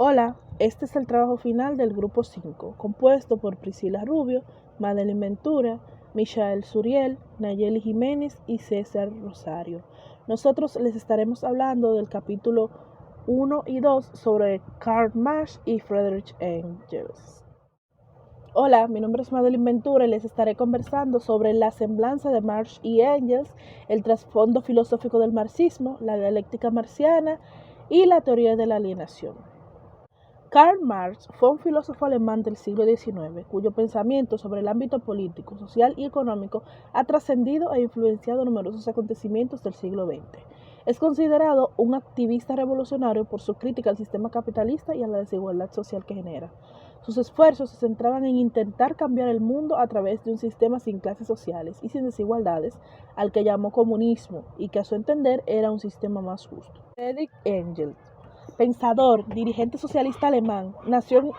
Hola, este es el trabajo final del grupo 5, compuesto por Priscila Rubio, Madeline Ventura, Michael Suriel, Nayeli Jiménez y César Rosario. Nosotros les estaremos hablando del capítulo 1 y 2 sobre Karl Marx y Friedrich Engels. Hola, mi nombre es Madeline Ventura y les estaré conversando sobre la semblanza de Marx y Engels, el trasfondo filosófico del marxismo, la dialéctica marxiana y la teoría de la alienación. Karl Marx fue un filósofo alemán del siglo XIX, cuyo pensamiento sobre el ámbito político, social y económico ha trascendido e influenciado numerosos acontecimientos del siglo XX. Es considerado un activista revolucionario por su crítica al sistema capitalista y a la desigualdad social que genera. Sus esfuerzos se centraban en intentar cambiar el mundo a través de un sistema sin clases sociales y sin desigualdades, al que llamó comunismo, y que a su entender era un sistema más justo. Friedrich Engels, pensador, dirigente socialista alemán, nació en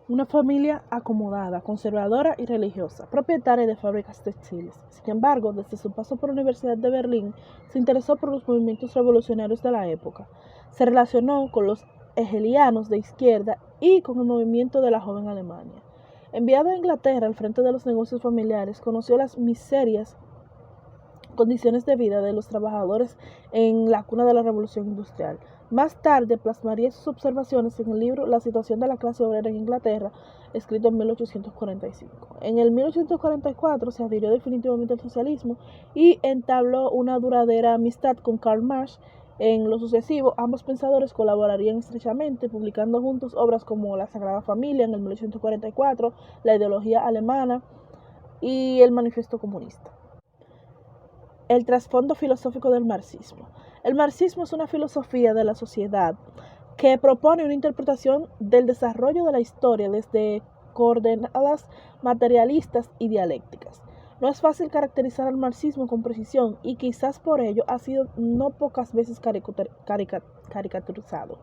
una familia acomodada, conservadora y religiosa, propietaria de fábricas textiles. Sin embargo, desde su paso por la Universidad de Berlín, se interesó por los movimientos revolucionarios de la época. Se relacionó con los hegelianos de izquierda y con el movimiento de la joven Alemania. Enviado a Inglaterra al frente de los negocios familiares, conoció las miserias condiciones de vida de los trabajadores en la cuna de la Revolución Industrial. Más tarde plasmaría sus observaciones en el libro La situación de la clase obrera en Inglaterra, escrito en 1845. En el 1844 se adhirió definitivamente al socialismo y entabló una duradera amistad con Karl Marx. En lo sucesivo, ambos pensadores colaborarían estrechamente, publicando juntos obras como La Sagrada Familia en el 1844, La ideología alemana y El Manifiesto Comunista. El trasfondo filosófico del marxismo. El marxismo es una filosofía de la sociedad que propone una interpretación del desarrollo de la historia desde coordenadas materialistas y dialécticas. No es fácil caracterizar al marxismo con precisión y quizás por ello ha sido no pocas veces caricaturizado.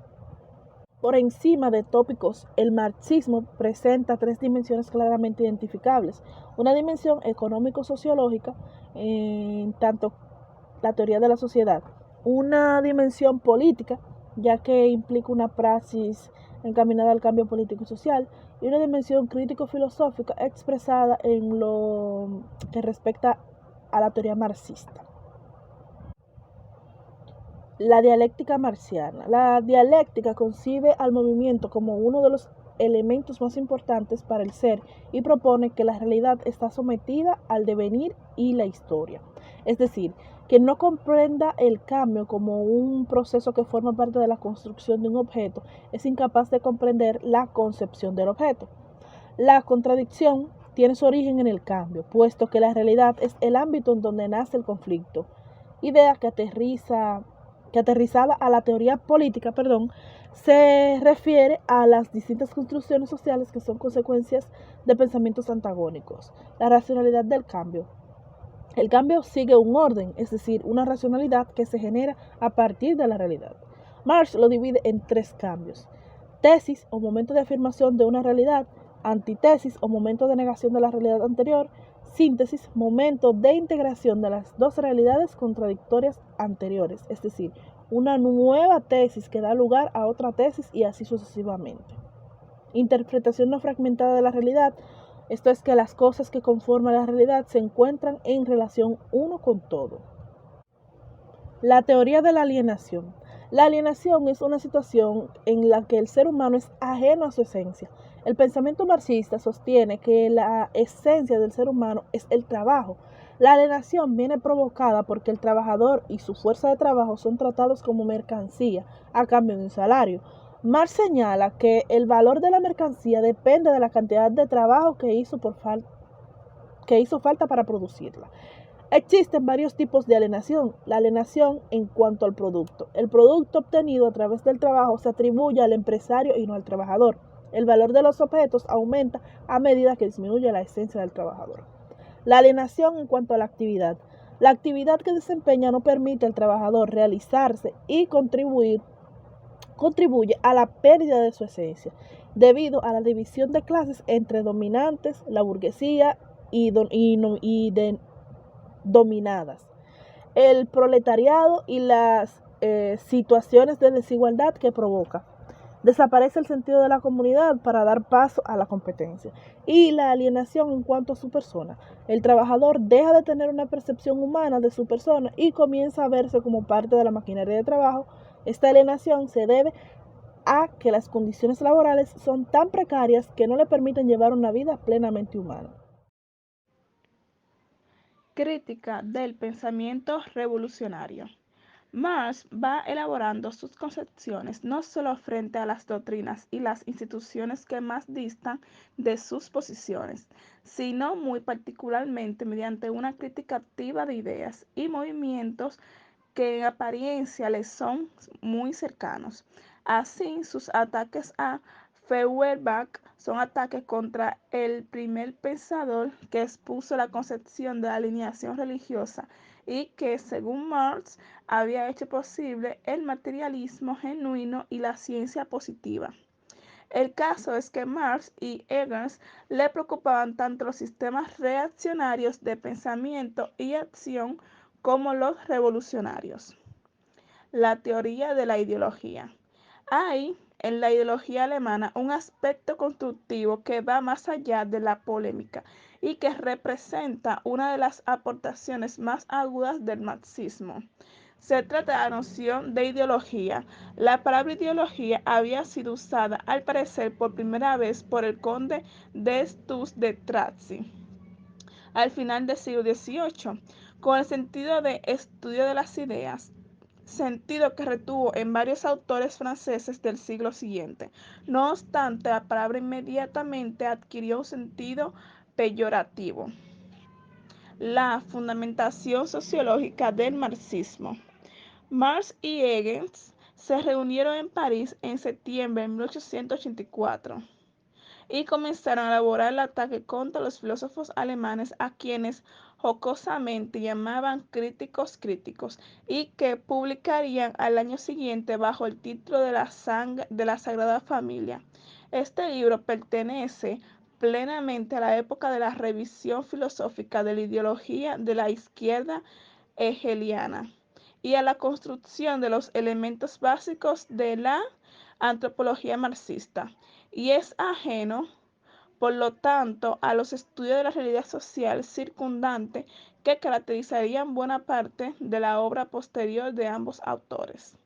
Por encima de tópicos, el marxismo presenta tres dimensiones claramente identificables. Una dimensión económico-sociológica, en tanto la teoría de la sociedad. Una dimensión política, ya que implica una praxis encaminada al cambio político y social. Y una dimensión crítico-filosófica expresada en lo que respecta a la teoría marxista. La dialéctica marxiana. La dialéctica concibe al movimiento como uno de los elementos más importantes para el ser y propone que la realidad está sometida al devenir y la historia. Es decir, que no comprenda el cambio como un proceso que forma parte de la construcción de un objeto, es incapaz de comprender la concepción del objeto. La contradicción tiene su origen en el cambio, puesto que la realidad es el ámbito en donde nace el conflicto, idea que aterrizada a la teoría política, se refiere a las distintas construcciones sociales que son consecuencias de pensamientos antagónicos. La racionalidad del cambio. El cambio sigue un orden, es decir, una racionalidad que se genera a partir de la realidad. Marx lo divide en tres cambios: tesis o momento de afirmación de una realidad, antítesis o momento de negación de la realidad anterior, síntesis, momento de integración de las dos realidades contradictorias anteriores, es decir, una nueva tesis que da lugar a otra tesis y así sucesivamente. Interpretación no fragmentada de la realidad, esto es que las cosas que conforman la realidad se encuentran en relación uno con todo. La teoría de la alienación. La alienación es una situación en la que el ser humano es ajeno a su esencia. El pensamiento marxista sostiene que la esencia del ser humano es el trabajo. La alienación viene provocada porque el trabajador y su fuerza de trabajo son tratados como mercancía a cambio de un salario. Marx señala que el valor de la mercancía depende de la cantidad de trabajo que hizo falta para producirla. Existen varios tipos de alienación. La alienación en cuanto al producto. El producto obtenido a través del trabajo se atribuye al empresario y no al trabajador. El valor de los objetos aumenta a medida que disminuye la esencia del trabajador. La alienación en cuanto a la actividad. La actividad que desempeña no permite al trabajador realizarse y contribuye a la pérdida de su esencia, debido a la división de clases entre dominantes, la burguesía y dominadas, el proletariado y las situaciones de desigualdad que provoca. Desaparece el sentido de la comunidad para dar paso a la competencia y la alienación en cuanto a su persona. El trabajador deja de tener una percepción humana de su persona y comienza a verse como parte de la maquinaria de trabajo. Esta alienación se debe a que las condiciones laborales son tan precarias que no le permiten llevar una vida plenamente humana. Crítica del pensamiento revolucionario. Marx va elaborando sus concepciones no solo frente a las doctrinas y las instituciones que más distan de sus posiciones, sino muy particularmente mediante una crítica activa de ideas y movimientos que en apariencia les son muy cercanos. Así, sus ataques a Feuerbach son ataques contra el primer pensador que expuso la concepción de la alineación religiosa y que, según Marx, había hecho posible el materialismo genuino y la ciencia positiva. El caso es que Marx y Engels le preocupaban tanto los sistemas reaccionarios de pensamiento y acción como los revolucionarios. La teoría de la ideología. Hay en la ideología alemana un aspecto constructivo que va más allá de la polémica y que representa una de las aportaciones más agudas del marxismo. Se trata de la noción de ideología. La palabra ideología había sido usada al parecer por primera vez por el conde de Stutz de Tracy al final del siglo XVIII, con el sentido de estudio de las ideas, sentido que retuvo en varios autores franceses del siglo siguiente. No obstante, la palabra inmediatamente adquirió un sentido peyorativo. La fundamentación sociológica del marxismo. Marx y Engels se reunieron en París en septiembre de 1884 y comenzaron a elaborar el ataque contra los filósofos alemanes a quienes jocosamente llamaban críticos y que publicarían al año siguiente bajo el título de la Sagrada Familia. Este libro pertenece plenamente a la época de la revisión filosófica de la ideología de la izquierda hegeliana y a la construcción de los elementos básicos de la antropología marxista, y es ajeno, por lo tanto, a los estudios de la realidad social circundante que caracterizarían buena parte de la obra posterior de ambos autores.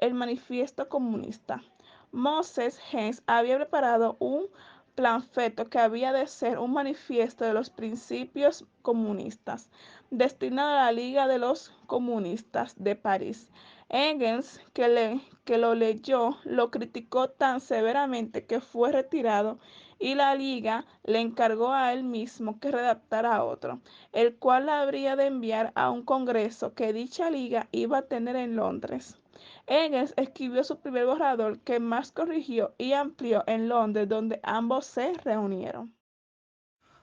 El Manifiesto Comunista. Moses Hens había preparado un panfleto que había de ser un manifiesto de los principios comunistas, destinado a la Liga de los Comunistas de París. Engels, que lo leyó, lo criticó tan severamente que fue retirado y la Liga le encargó a él mismo que redactara otro, el cual habría de enviar a un congreso que dicha Liga iba a tener en Londres. Engels escribió su primer borrador que Marx corrigió y amplió en Londres, donde ambos se reunieron.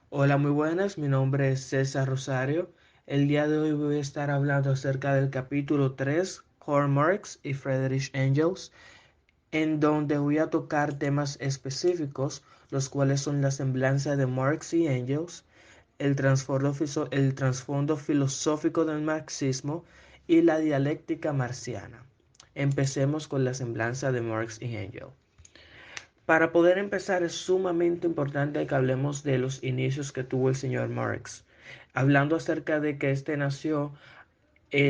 Hola, muy buenas, mi nombre es César Rosario. El día de hoy voy a estar hablando acerca del capítulo 3, Karl Marx y Friedrich Engels, en donde voy a tocar temas específicos, los cuales son la semblanza de Marx y Engels, el trasfondo filosófico del marxismo y la dialéctica marxiana. Empecemos con la semblanza de Marx y Engels. Para poder empezar es sumamente importante que hablemos de los inicios que tuvo el señor Marx. Hablando acerca de que este nació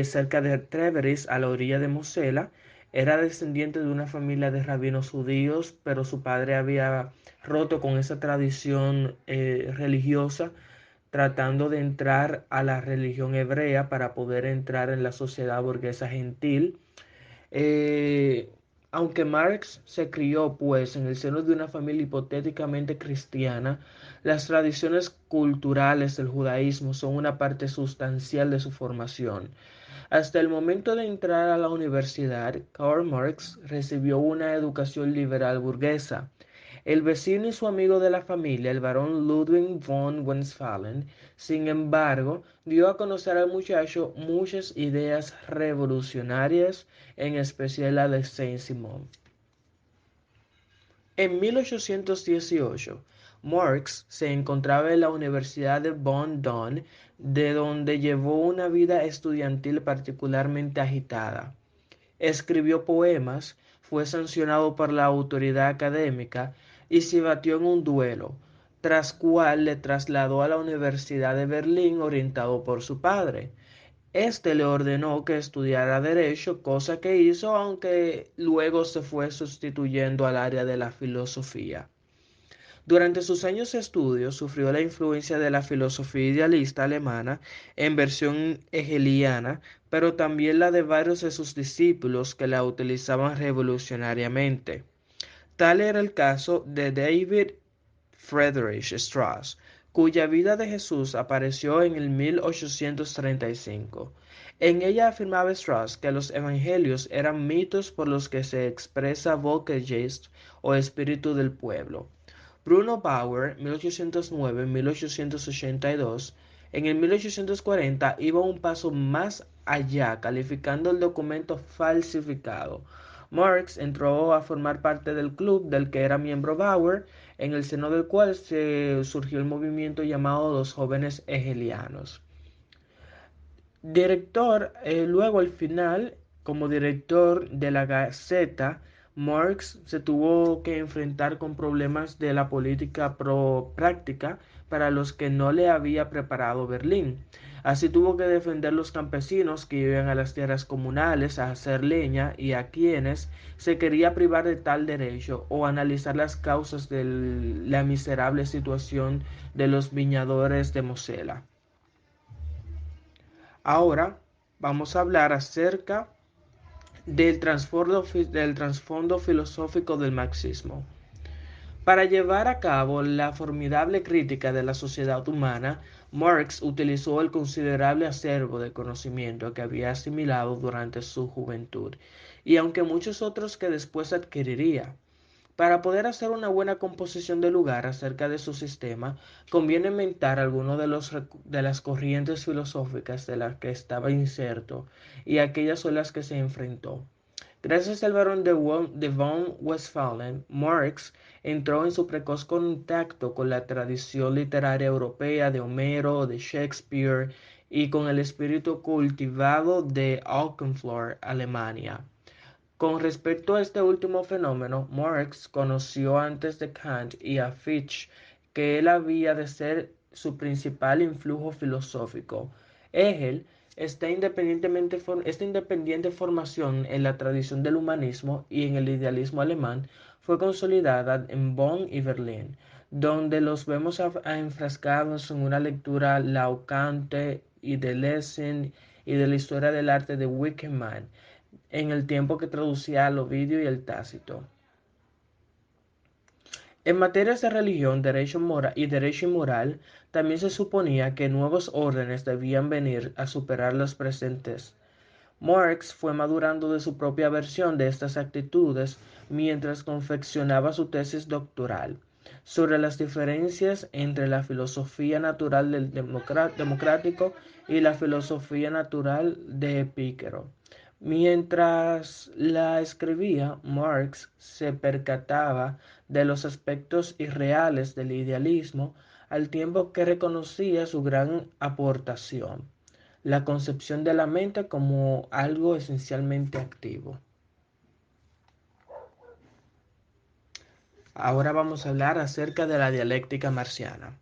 cerca de Treveris, a la orilla de Mosela, era descendiente de una familia de rabinos judíos, pero su padre había roto con esa tradición religiosa, tratando de entrar a la religión hebrea para poder entrar en la sociedad burguesa gentil. Eh, Aunque Marx se crió pues en el seno de una familia hipotéticamente cristiana, las tradiciones culturales del judaísmo son una parte sustancial de su formación. Hasta el momento de entrar a la universidad, Karl Marx recibió una educación liberal burguesa. El vecino y su amigo de la familia, el barón Ludwig von Westphalen, sin embargo, dio a conocer al muchacho muchas ideas revolucionarias, en especial la de Saint-Simon. En 1818, Marx se encontraba en la Universidad de Bonn, de donde llevó una vida estudiantil particularmente agitada. Escribió poemas, fue sancionado por la autoridad académica y se batió en un duelo, tras cual le trasladó a la Universidad de Berlín orientado por su padre. Este le ordenó que estudiara derecho, cosa que hizo, aunque luego se fue sustituyendo al área de la filosofía. Durante sus años de estudio sufrió la influencia de la filosofía idealista alemana en versión hegeliana, pero también la de varios de sus discípulos que la utilizaban revolucionariamente. Tal era el caso de David Friedrich Strauss, cuya vida de Jesús apareció en el 1835. En ella afirmaba Strauss que los evangelios eran mitos por los que se expresa Volksgeist o espíritu del pueblo. Bruno Bauer, 1809-1882, en el 1840 iba un paso más allá, calificando el documento falsificado. Marx entró a formar parte del club del que era miembro Bauer, en el seno del cual surgió el movimiento llamado los jóvenes hegelianos. Luego al final, como director de la Gaceta, Marx se tuvo que enfrentar con problemas de la política práctica para los que no le había preparado Berlín. Así tuvo que defender los campesinos que iban a las tierras comunales a hacer leña y a quienes se quería privar de tal derecho, o analizar las causas de la miserable situación de los viñadores de Mosela. Ahora vamos a hablar acerca del trasfondo filosófico del marxismo. Para llevar a cabo la formidable crítica de la sociedad humana, Marx utilizó el considerable acervo de conocimiento que había asimilado durante su juventud, y aunque muchos otros que después adquiriría. Para poder hacer una buena composición de lugar acerca de su sistema, conviene mentar algunos de las corrientes filosóficas de las que estaba inserto y aquellas son las que se enfrentó. Gracias al barón de von Westphalen, Marx entró en su precoz contacto con la tradición literaria europea de Homero, de Shakespeare y con el espíritu cultivado de Oakenfold, Alemania. Con respecto a este último fenómeno, Marx conoció antes de Kant y a Fichte que él había de ser su principal influjo filosófico. Hegel, esta independiente formación en la tradición del humanismo y en el idealismo alemán fue consolidada en Bonn y Berlín, donde los vemos enfrascados en una lectura laocante y de Lessing y de la historia del arte de Winckelmann, en el tiempo que traducía al Ovidio y el Tácito. En materias de religión, derecho y moral, también se suponía que nuevos órdenes debían venir a superar los presentes. Marx fue madurando de su propia versión de estas actitudes mientras confeccionaba su tesis doctoral sobre las diferencias entre la filosofía natural del democrático y la filosofía natural de Epicuro. Mientras la escribía, Marx se percataba de los aspectos irreales del idealismo, al tiempo que reconocía su gran aportación, la concepción de la mente como algo esencialmente activo. Ahora vamos a hablar acerca de la dialéctica marxiana.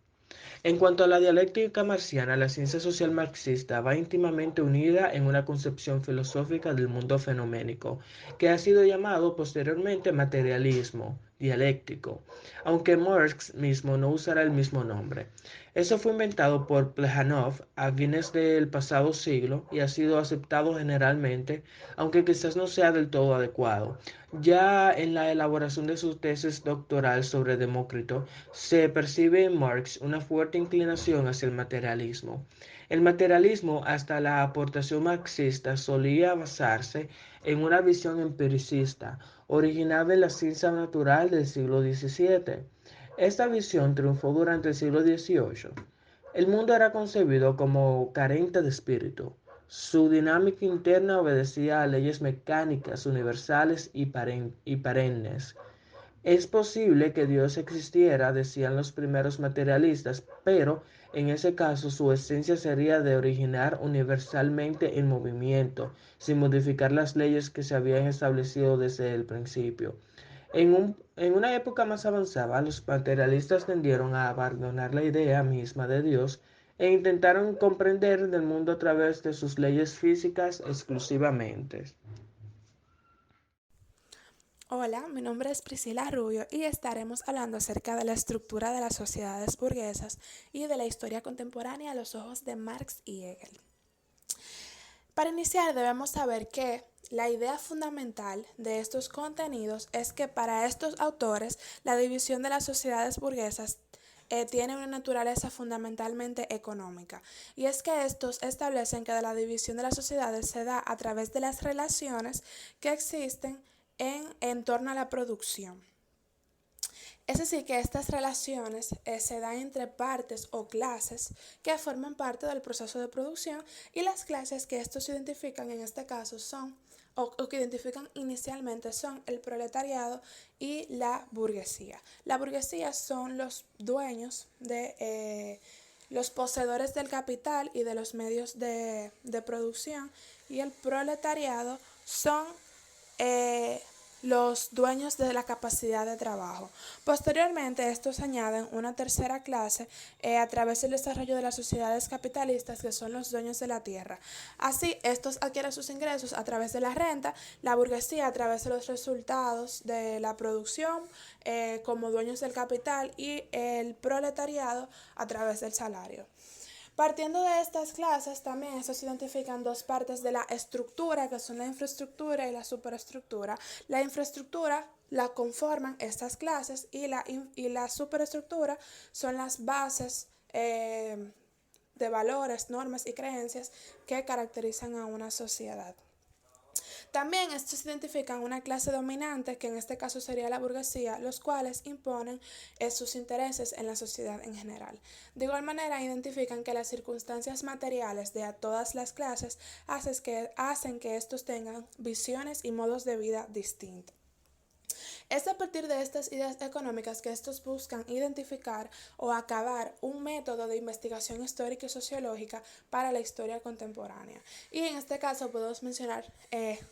En cuanto a la dialéctica marxiana, la ciencia social marxista va íntimamente unida en una concepción filosófica del mundo fenoménico, que ha sido llamado posteriormente materialismo dialéctico, aunque Marx mismo no usará el mismo nombre. Eso fue inventado por Plejánov a fines del pasado siglo y ha sido aceptado generalmente, aunque quizás no sea del todo adecuado. Ya en la elaboración de su tesis doctoral sobre Demócrito, se percibe en Marx una fuerte inclinación hacia el materialismo. El materialismo, hasta la aportación marxista, solía basarse en una visión empiricista, originada en la ciencia natural del siglo XVII. Esta visión triunfó durante el siglo XVIII. El mundo era concebido como carente de espíritu. Su dinámica interna obedecía a leyes mecánicas universales y perennes. Es posible que Dios existiera, decían los primeros materialistas, pero en ese caso su esencia sería de originar universalmente el movimiento, sin modificar las leyes que se habían establecido desde el principio. En una época más avanzada, los materialistas tendieron a abandonar la idea misma de Dios e intentaron comprender el mundo a través de sus leyes físicas exclusivamente. Hola, mi nombre es Priscila Rubio y estaremos hablando acerca de la estructura de las sociedades burguesas y de la historia contemporánea a los ojos de Marx y Hegel. Para iniciar debemos saber que la idea fundamental de estos contenidos es que para estos autores la división de las sociedades burguesas tiene una naturaleza fundamentalmente económica, y es que estos establecen que la división de las sociedades se da a través de las relaciones que existen en torno a la producción. Es decir, que estas relaciones se dan entre partes o clases que forman parte del proceso de producción, y las clases que estos identifican en este caso son, o que identifican inicialmente, son el proletariado y la burguesía. La burguesía son los dueños de los poseedores del capital y de los medios de producción, y el proletariado son los dueños de la capacidad de trabajo. Posteriormente, estos añaden una tercera clase a través del desarrollo de las sociedades capitalistas, que son los dueños de la tierra. Así, estos adquieren sus ingresos a través de la renta, la burguesía a través de los resultados de la producción como dueños del capital, y el proletariado a través del salario. Partiendo de estas clases, también estos identifican dos partes de la estructura, que son la infraestructura y la superestructura. La infraestructura la conforman estas clases, y la superestructura son las bases de valores, normas y creencias que caracterizan a una sociedad. También estos identifican una clase dominante, que en este caso sería la burguesía, los cuales imponen sus intereses en la sociedad en general. De igual manera, identifican que las circunstancias materiales de todas las clases hacen que estos tengan visiones y modos de vida distintos. Es a partir de estas ideas económicas que estos buscan identificar o acabar un método de investigación histórica y sociológica para la historia contemporánea. Y en este caso podemos mencionar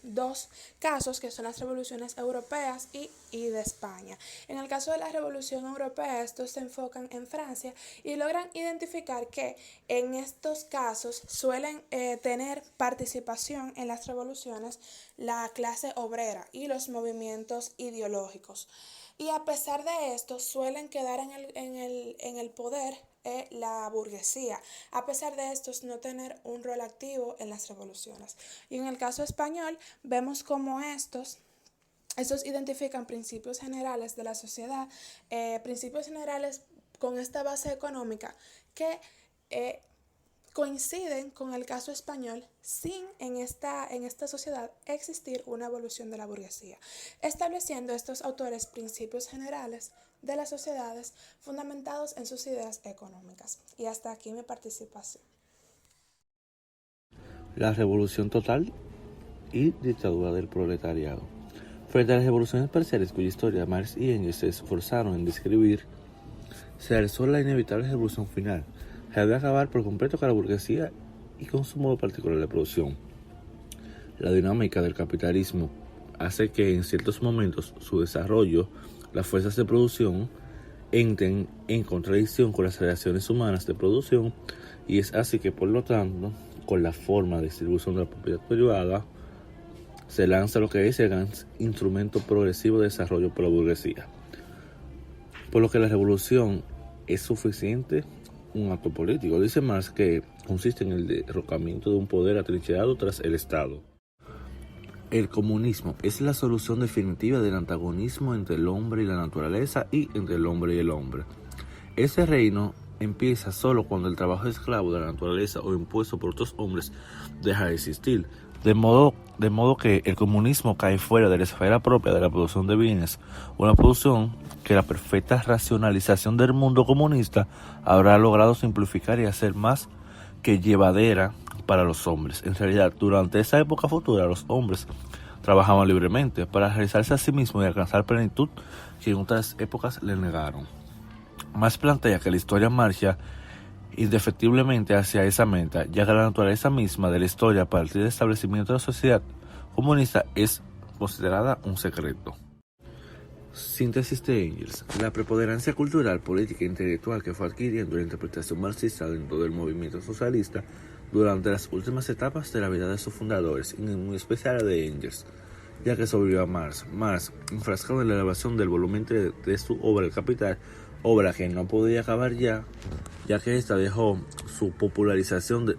dos casos, que son las revoluciones europeas y de España. En el caso de la Revolución Europea, estos se enfocan en Francia y logran identificar que en estos casos suelen tener participación en las revoluciones la clase obrera y los movimientos ideológicos. Y a pesar de esto, suelen quedar en el poder la burguesía, a pesar de estos no tener un rol activo en las revoluciones. Y en el caso español, vemos como estos identifican principios generales de la sociedad, principios generales con esta base económica que coinciden con el caso español, sin en esta sociedad existir una evolución de la burguesía, estableciendo estos autores principios generales de las sociedades fundamentados en sus ideas económicas. Y hasta aquí mi participación. La revolución total y dictadura del proletariado. Frente a las revoluciones parciales cuya historia Marx y Engels se esforzaron en describir, se alzó la inevitable revolución final, que había de acabar por completo con la burguesía y con su modo particular de producción. La dinámica del capitalismo hace que en ciertos momentos su desarrollo, las fuerzas de producción, entren en contradicción con las relaciones humanas de producción, y es así que, por lo tanto, con la forma de distribución de la propiedad privada, se lanza lo que es el gran instrumento progresivo de desarrollo por la burguesía. Por lo que la revolución es suficiente un acto político. Dice Marx que consiste en el derrocamiento de un poder atrincherado tras el Estado. El comunismo es la solución definitiva del antagonismo entre el hombre y la naturaleza y entre el hombre y el hombre. Ese reino empieza solo cuando el trabajo esclavo de la naturaleza o impuesto por otros hombres deja de existir. De modo que el comunismo cae fuera de la esfera propia de la producción de bienes, una producción que la perfecta racionalización del mundo comunista habrá logrado simplificar y hacer más que llevadera para los hombres. En realidad, durante esa época futura, los hombres trabajaban libremente para realizarse a sí mismos y alcanzar plenitud que en otras épocas le negaron. Marx plantea que la historia marcha indefectiblemente hacia esa meta, ya que la naturaleza misma de la historia a partir del establecimiento de la sociedad comunista es considerada un secreto. Síntesis de Engels. La preponderancia cultural, política e intelectual que fue adquiriendo la interpretación marxista dentro del movimiento socialista durante las últimas etapas de la vida de sus fundadores, y en especial la de Engels, ya que sobrevivió a Marx. Marx, enfrascado en la elevación del volumen de su obra El Capital, obra que no podía acabar ya que ésta dejó su popularización.